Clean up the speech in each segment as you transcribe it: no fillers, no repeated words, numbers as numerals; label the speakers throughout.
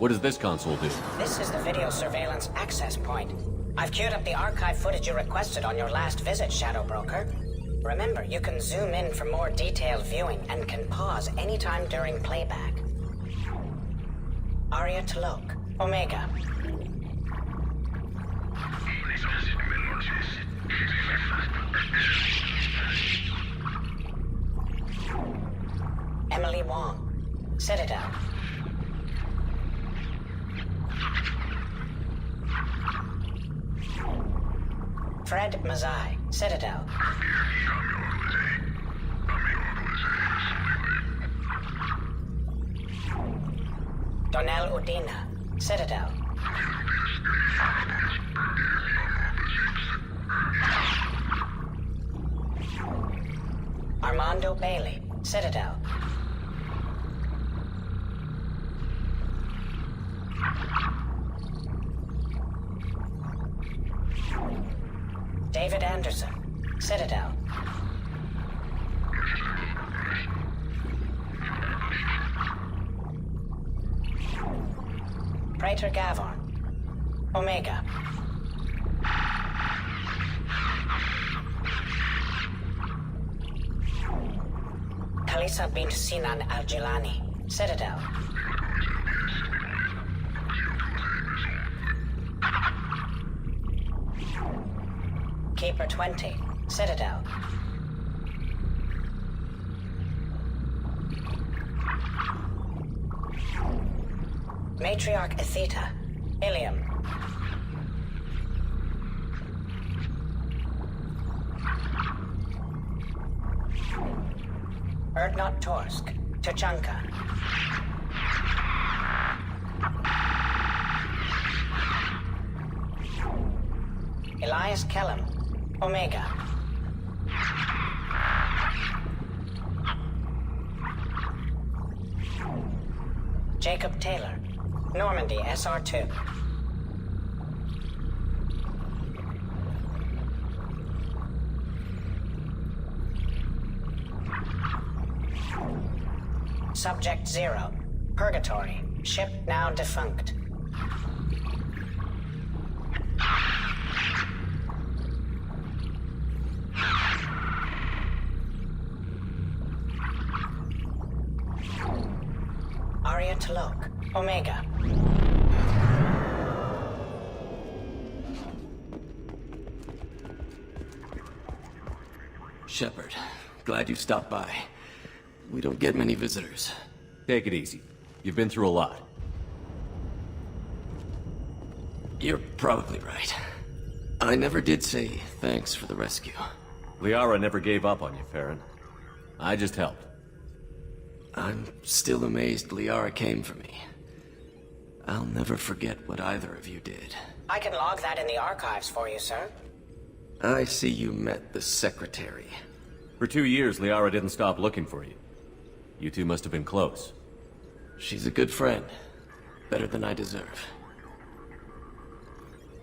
Speaker 1: What does this console do?
Speaker 2: This is the video surveillance access point. I've queued up the archive footage you requested on your last visit, Shadow Broker. Remember, you can zoom in for more detailed viewing and can pause anytime during playback. Aria Talok, Omega. Emily Wong, Citadel. Fred Mazai, Citadel. Donnell Udina, Citadel. Armando Bailey, Citadel. David Anderson, Citadel. Praetor Gavon, Omega. Kalisa bint Sinan Al-Jilani, Citadel. Keeper 20, Citadel. Matriarch Atheta, Ilium. Erdnot Torsk, Tuchanka. Elias Kellum, Omega. Jacob Taylor, Normandy SR2. Subject 0, Purgatory, ship now defunct. Aria Talok, Omega.
Speaker 3: Shepard, glad you stopped by. We don't get many visitors.
Speaker 1: Take it easy. You've been through a lot.
Speaker 3: You're probably right. I never did say thanks for the rescue.
Speaker 1: Liara never gave up on you, Farron. I just helped.
Speaker 3: I'm still amazed Liara came for me. I'll never forget what either of you did.
Speaker 2: I can log that in the archives for you, sir.
Speaker 3: I see you met the Secretary.
Speaker 1: For 2 years, Liara didn't stop looking for you. You two must have been close.
Speaker 3: She's a good friend. Better than I deserve.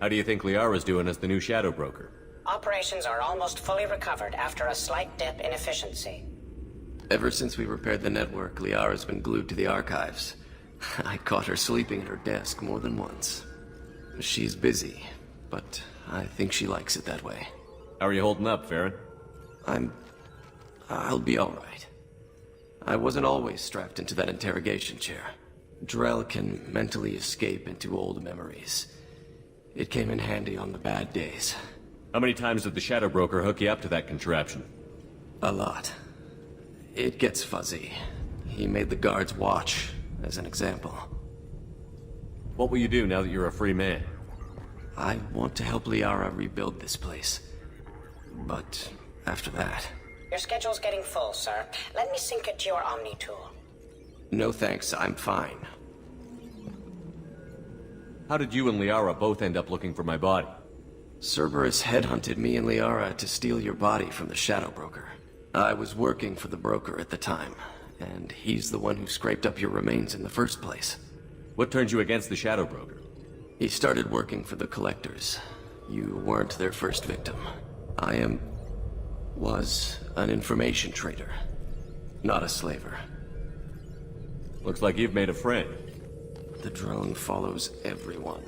Speaker 1: How do you think Liara's doing as the new Shadow Broker?
Speaker 2: Operations are almost fully recovered after a slight dip in efficiency.
Speaker 3: Ever since we repaired the network, Liara's been glued to the archives. I caught her sleeping at her desk more than once. She's busy, but I think she likes it that way.
Speaker 1: How are you holding up, Farron?
Speaker 3: I'll be all right. I wasn't always strapped into that interrogation chair. Drell can mentally escape into old memories. It came in handy on the bad days.
Speaker 1: How many times did the Shadow Broker hook you up to that contraption?
Speaker 3: A lot. It gets fuzzy. He made the guards watch, as an example.
Speaker 1: What will you do now that you're a free man?
Speaker 3: I want to help Liara rebuild this place. But after that...
Speaker 2: Your schedule's getting full, sir. Let me sync it to your Omni tool.
Speaker 3: No thanks, I'm fine.
Speaker 1: How did you and Liara both end up looking for my body?
Speaker 3: Cerberus headhunted me and Liara to steal your body from the Shadow Broker. I was working for the broker at the time, and he's the one who scraped up your remains in the first place.
Speaker 1: What turned you against the Shadow Broker?
Speaker 3: He started working for the Collectors. You weren't their first victim. I was an information trader, not a slaver.
Speaker 1: Looks like you've made a friend.
Speaker 3: The drone follows everyone.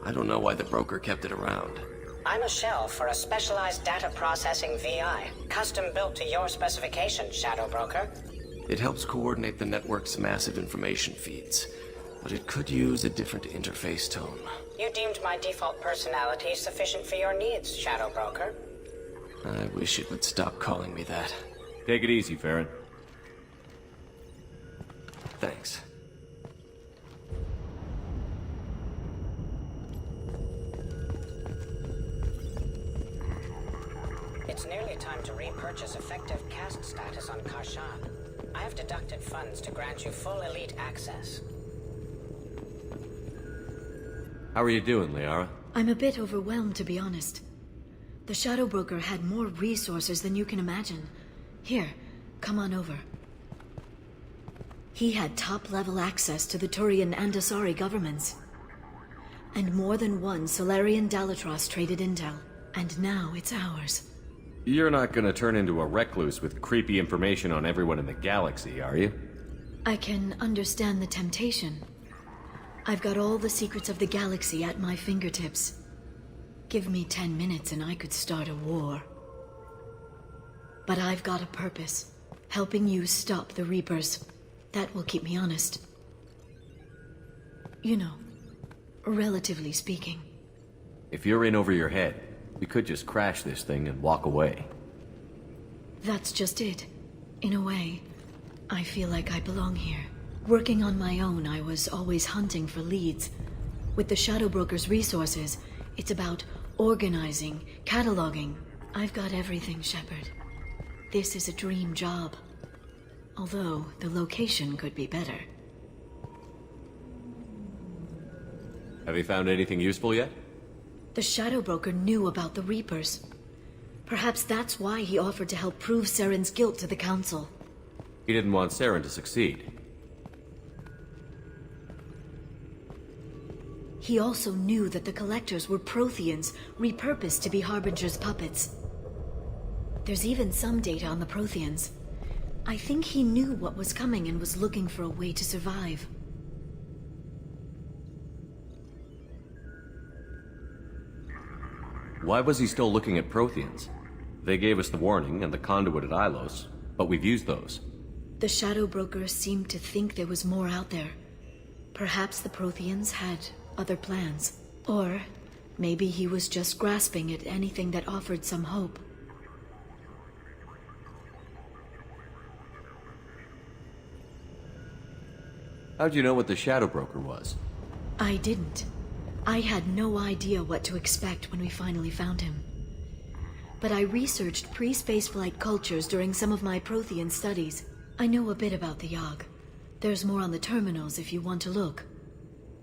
Speaker 3: I don't know why the broker kept it around.
Speaker 2: I'm a shell for a specialized data processing VI, custom built to your specifications, Shadow Broker.
Speaker 3: It helps coordinate the network's massive information feeds, but it could use a different interface tone.
Speaker 2: You deemed my default personality sufficient for your needs, Shadow Broker.
Speaker 3: I wish it would stop calling me that.
Speaker 1: Take it easy, Farron.
Speaker 3: Thanks.
Speaker 2: It's nearly time to repurchase effective caste status on Karshan. I have deducted funds to grant you full elite access.
Speaker 1: How are you doing, Liara?
Speaker 4: I'm a bit overwhelmed, to be honest. The Shadow Broker had more resources than you can imagine. Here, come on over. He had top-level access to the Turian and Asari governments. And more than one Solarian Dalatros traded intel. And now it's ours.
Speaker 1: You're not gonna turn into a recluse with creepy information on everyone in the galaxy, are you?
Speaker 4: I can understand the temptation. I've got all the secrets of the galaxy at my fingertips. Give me 10 minutes and I could start a war. But I've got a purpose. Helping you stop the Reapers. That will keep me honest. You know, relatively speaking.
Speaker 1: If you're in over your head, we could just crash this thing and walk away.
Speaker 4: That's just it. In a way, I feel like I belong here. Working on my own, I was always hunting for leads. With the Shadow Broker's resources, it's about organizing, cataloging. I've got everything, Shepard. This is a dream job. Although, the location could be better.
Speaker 1: Have you found anything useful yet?
Speaker 4: The Shadow Broker knew about the Reapers. Perhaps that's why he offered to help prove Saren's guilt to the Council.
Speaker 1: He didn't want Saren to succeed.
Speaker 4: He also knew that the Collectors were Protheans, repurposed to be Harbinger's puppets. There's even some data on the Protheans. I think he knew what was coming and was looking for a way to survive.
Speaker 1: Why was he still looking at Protheans? They gave us the warning and the conduit at Ilos, but we've used those.
Speaker 4: The Shadow Broker seemed to think there was more out there. Perhaps the Protheans had other plans. Or maybe he was just grasping at anything that offered some hope.
Speaker 1: How'd you know what the Shadow Broker was?
Speaker 4: I didn't. I had no idea what to expect when we finally found him. But I researched pre-spaceflight cultures during some of my Prothean studies. I know a bit about the Yogg. There's more on the terminals if you want to look.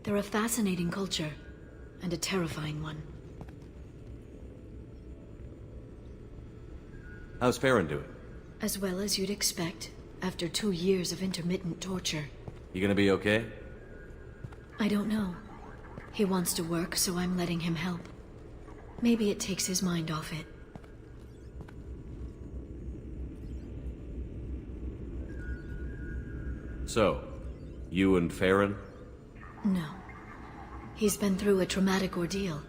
Speaker 4: They're a fascinating culture, and a terrifying one.
Speaker 1: How's Farron doing?
Speaker 4: As well as you'd expect, after 2 years of intermittent torture.
Speaker 1: You gonna be okay?
Speaker 4: I don't know. He wants to work, so I'm letting him help. Maybe it takes his mind off it.
Speaker 1: So, you and Farron?
Speaker 4: No. He's been through a traumatic ordeal.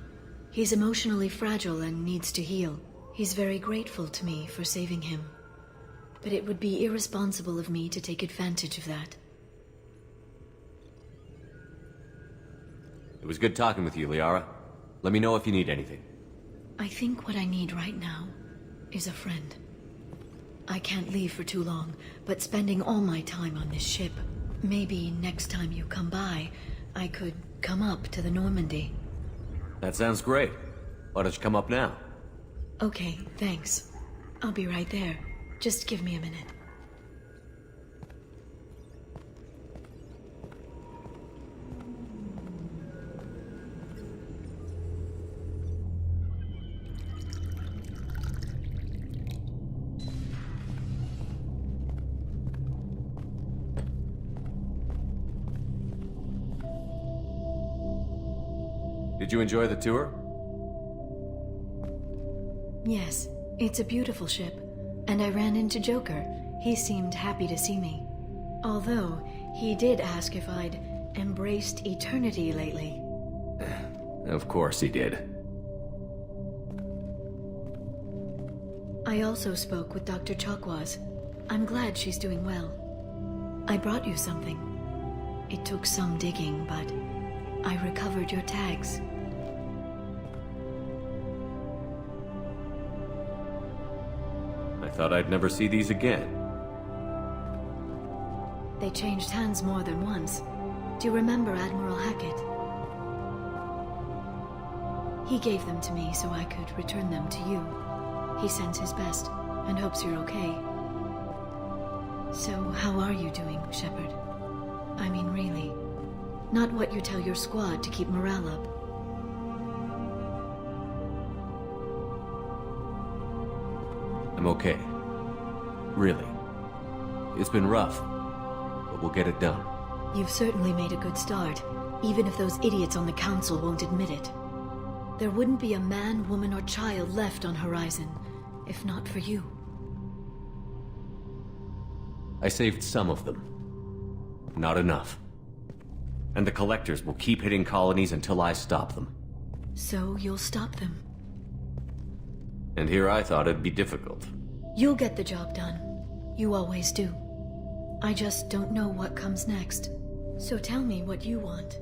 Speaker 4: He's emotionally fragile and needs to heal. He's very grateful to me for saving him. But it would be irresponsible of me to take advantage of that.
Speaker 1: It was good talking with you, Liara. Let me know if you need anything.
Speaker 4: I think what I need right now is a friend. I can't leave for too long, but spending all my time on this ship. Maybe next time you come by, I could come up to the Normandy.
Speaker 1: That sounds great. Why don't you come up now?
Speaker 4: Okay, thanks. I'll be right there. Just give me a minute.
Speaker 1: Did you enjoy the tour?
Speaker 4: Yes, it's a beautiful ship. And I ran into Joker. He seemed happy to see me. Although, he did ask if I'd embraced eternity lately.
Speaker 1: Of course he did.
Speaker 4: I also spoke with Dr. Chakwas. I'm glad she's doing well. I brought you something. It took some digging, but I recovered your tags.
Speaker 1: I thought I'd never see these again.
Speaker 4: They changed hands more than once. Do you remember Admiral Hackett? He gave them to me so I could return them to you. He sends his best and hopes you're okay. So, how are you doing, Shepard? I mean, really. Not what you tell your squad to keep morale up.
Speaker 1: I'm okay. Really. It's been rough, but we'll get it done.
Speaker 4: You've certainly made a good start, even if those idiots on the Council won't admit it. There wouldn't be a man, woman, or child left on Horizon, if not for you.
Speaker 1: I saved some of them. Not enough. And the Collectors will keep hitting colonies until I stop them.
Speaker 4: So you'll stop them.
Speaker 1: And here I thought it'd be difficult.
Speaker 4: You'll get the job done. You always do. I just don't know what comes next. So tell me what you want.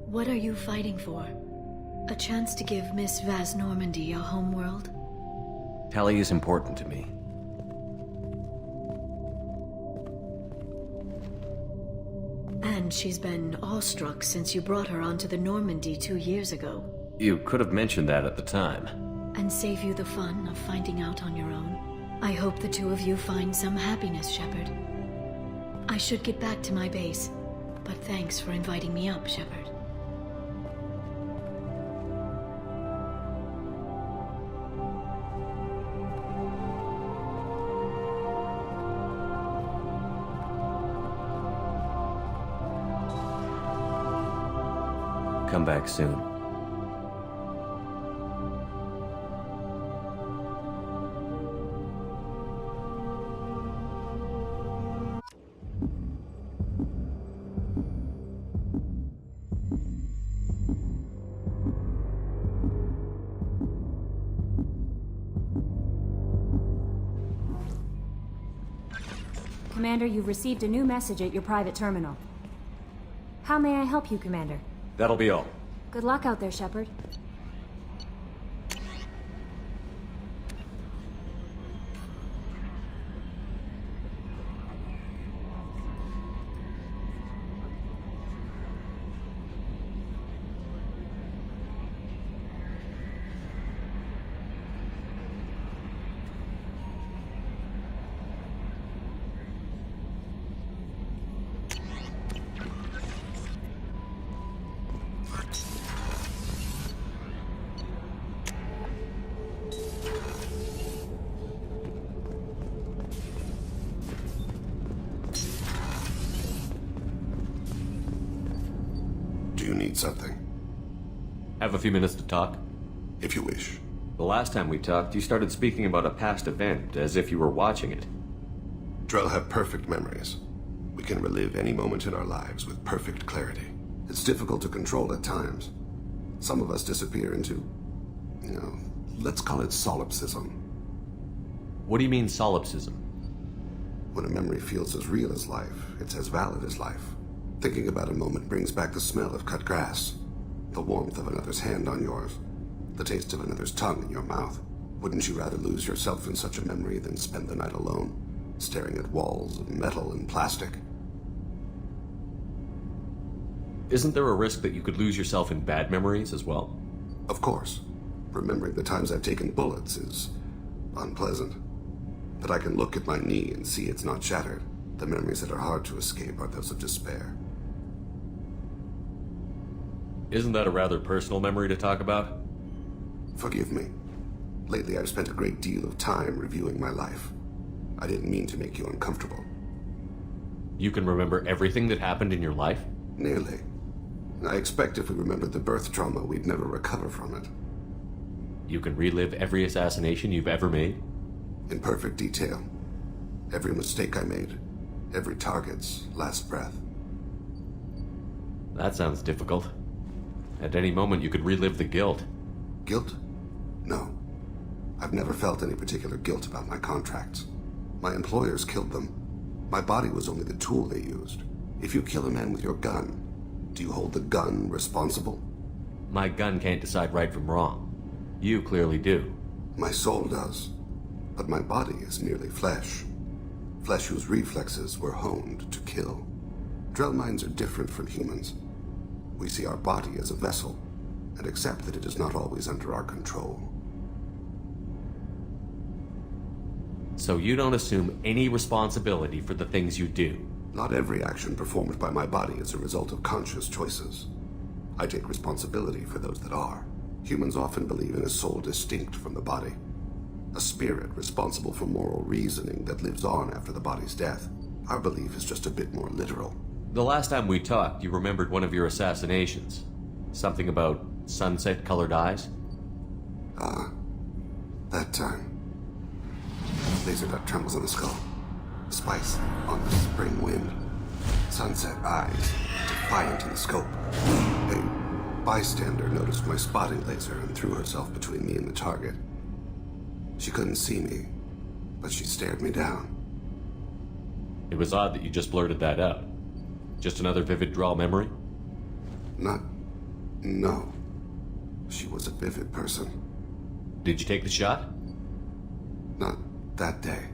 Speaker 4: What are you fighting for? A chance to give Miss Vaz Normandy a homeworld?
Speaker 1: Tali is important to me.
Speaker 4: And she's been awestruck since you brought her onto the Normandy 2 years ago.
Speaker 1: You could have mentioned that at the time.
Speaker 4: And save you the fun of finding out on your own. I hope the two of you find some happiness, Shepard. I should get back to my base, but thanks for inviting me up, Shepard.
Speaker 1: Come back soon.
Speaker 5: Commander, you've received a new message at your private terminal. How may I help you, Commander?
Speaker 1: That'll be all.
Speaker 5: Good luck out there, Shepard.
Speaker 6: You need something?
Speaker 1: Have a few minutes to talk?
Speaker 6: If you wish.
Speaker 1: The last time we talked, you started speaking about a past event, as if you were watching it.
Speaker 6: Drell have perfect memories. We can relive any moment in our lives with perfect clarity. It's difficult to control at times. Some of us disappear into, let's call it solipsism.
Speaker 1: What do you mean, solipsism?
Speaker 6: When a memory feels as real as life, it's as valid as life. Thinking about a moment brings back the smell of cut grass, the warmth of another's hand on yours, the taste of another's tongue in your mouth. Wouldn't you rather lose yourself in such a memory than spend the night alone, staring at walls of metal and plastic?
Speaker 1: Isn't there a risk that you could lose yourself in bad memories as well?
Speaker 6: Of course. Remembering the times I've taken bullets is unpleasant. But I can look at my knee and see it's not shattered. The memories that are hard to escape are those of despair.
Speaker 1: Isn't that a rather personal memory to talk about?
Speaker 6: Forgive me. Lately I've spent a great deal of time reviewing my life. I didn't mean to make you uncomfortable.
Speaker 1: You can remember everything that happened in your life?
Speaker 6: Nearly. I expect if we remembered the birth trauma, we'd never recover from it.
Speaker 1: You can relive every assassination you've ever made?
Speaker 6: In perfect detail. Every mistake I made. Every target's last breath.
Speaker 1: That sounds difficult. At any moment, you could relive the guilt.
Speaker 6: Guilt? No. I've never felt any particular guilt about my contracts. My employers killed them. My body was only the tool they used. If you kill a man with your gun, do you hold the gun responsible?
Speaker 1: My gun can't decide right from wrong. You clearly do.
Speaker 6: My soul does. But my body is merely flesh. Flesh whose reflexes were honed to kill. Drell minds are different from humans. We see our body as a vessel, and accept that it is not always under our control.
Speaker 1: So you don't assume any responsibility for the things you do?
Speaker 6: Not every action performed by my body is a result of conscious choices. I take responsibility for those that are. Humans often believe in a soul distinct from the body. A spirit responsible for moral reasoning that lives on after the body's death. Our belief is just a bit more literal.
Speaker 1: The last time we talked, you remembered one of your assassinations. Something about sunset-colored eyes?
Speaker 6: That time. Laser dot trembles on the skull. Spice on the spring wind. Sunset eyes, defiant in the scope. A bystander noticed my spotting laser and threw herself between me and the target. She couldn't see me, but she stared me down.
Speaker 1: It was odd that you just blurted that out. Just another vivid draw memory?
Speaker 6: No. She was a vivid person.
Speaker 1: Did you take the shot?
Speaker 6: Not that day.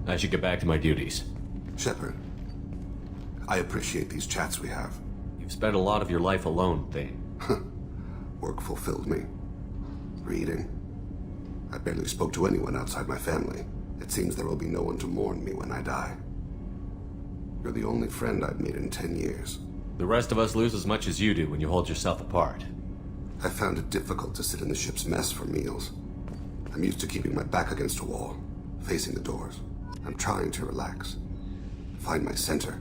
Speaker 1: I should get back to my duties.
Speaker 6: Shepard, I appreciate these chats we have.
Speaker 1: You've spent a lot of your life alone, Thane.
Speaker 6: Work fulfilled me. Reading. I barely spoke to anyone outside my family. It seems there will be no one to mourn me when I die. You're the only friend I've made in 10 years.
Speaker 1: The rest of us lose as much as you do when you hold yourself apart.
Speaker 6: I found it difficult to sit in the ship's mess for meals. I'm used to keeping my back against a wall, facing the doors. I'm trying to relax, find my center.